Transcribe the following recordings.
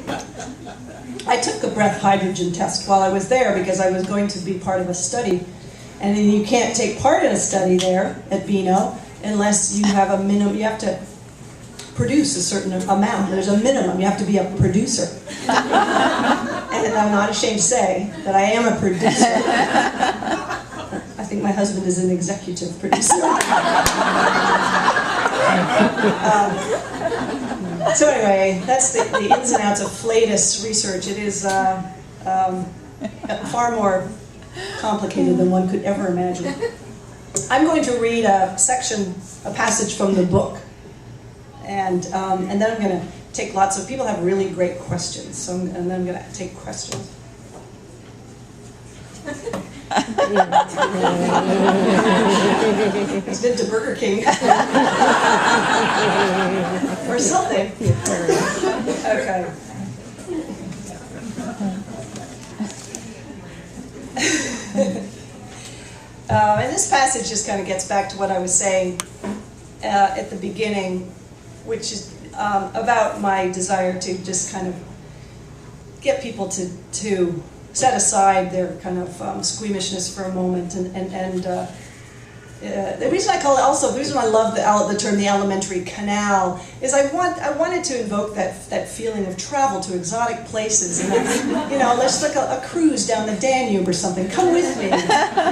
I took a breath hydrogen test while I was there because I was going to be part of a study. And then you can't take part in a study there at VID000 unless you have a minimum, you have to produce a certain amount. There's a minimum, you have to be a producer. And I'm not ashamed to say that I am a producer. I think my husband is an executive producer. So anyway, that's the ins and outs of flatus research. It is far more complicated than one could ever imagine. I'm going to read a passage from the book, and then I'm going to take lots of, people have really great questions, so and then I'm going to take questions. He's been to Burger King. Or something. Okay. And this passage just kind of gets back to what I was saying at the beginning, which is about my desire to just kind of get people to set aside their kind of squeamishness for a moment, and the reason I call it, also the reason I love the term the alimentary canal is I wanted to invoke that feeling of travel to exotic places, and let's like a cruise down the Danube or something. Come with me,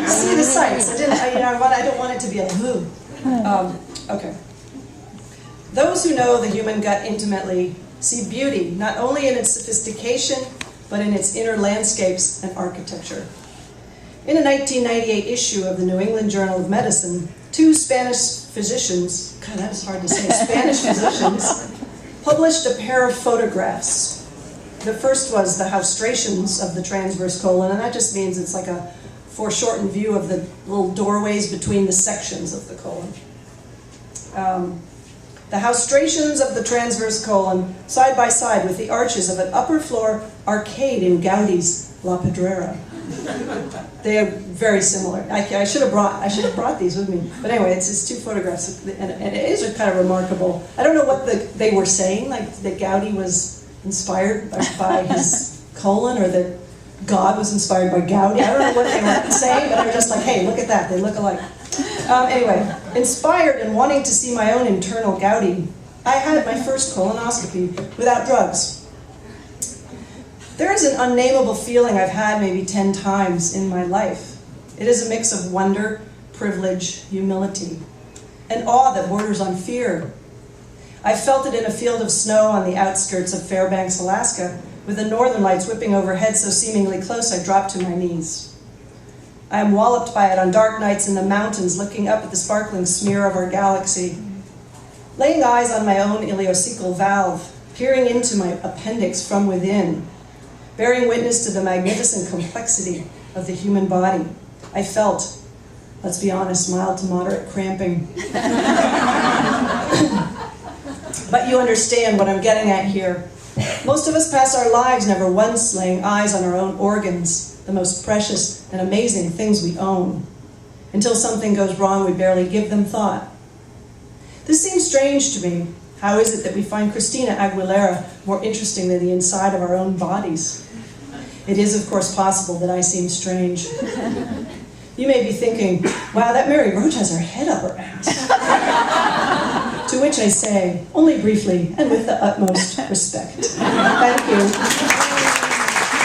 see the sights. I don't want it to be a who. Okay. Those who know the human gut intimately see beauty not only in its sophistication, but in its inner landscapes and architecture. In a 1998 issue of the New England Journal of Medicine, two Spanish physicians, God, that is hard to say, Spanish physicians, published a pair of photographs. The first was the haustrations of the transverse colon, and that just means it's like a foreshortened view of the little doorways between the sections of the colon. The haustrations of the transverse colon, side by side with the arches of an upper floor arcade in Gaudi's La Pedrera. They are very similar. I should have brought these with me. But anyway, it's two photographs, and it is kind of remarkable. I don't know what they were saying, like that Gaudi was inspired by his colon, or that God was inspired by Gaudi. I don't know what they were saying, but they were just like, hey, look at that, they look alike. Anyway, inspired and wanting to see my own internal Gaudi, I had my first colonoscopy without drugs. There is an unnameable feeling I've had maybe 10 times in my life. It is a mix of wonder, privilege, humility, and awe that borders on fear. I felt it in a field of snow on the outskirts of Fairbanks, Alaska, with the northern lights whipping overhead so seemingly close I dropped to my knees. I am walloped by it on dark nights in the mountains, looking up at the sparkling smear of our galaxy. Laying eyes on my own ileocecal valve, peering into my appendix from within, bearing witness to the magnificent complexity of the human body, I felt, let's be honest, mild to moderate cramping. But you understand what I'm getting at here. Most of us pass our lives never once laying eyes on our own organs, the most precious and amazing things we own. Until something goes wrong, we barely give them thought. This seems strange to me. How is it that we find Christina Aguilera more interesting than the inside of our own bodies? It is, of course, possible that I seem strange. You may be thinking, wow, that Mary Roach has her head up her ass. To which I say, only briefly and with the utmost respect. Thank you.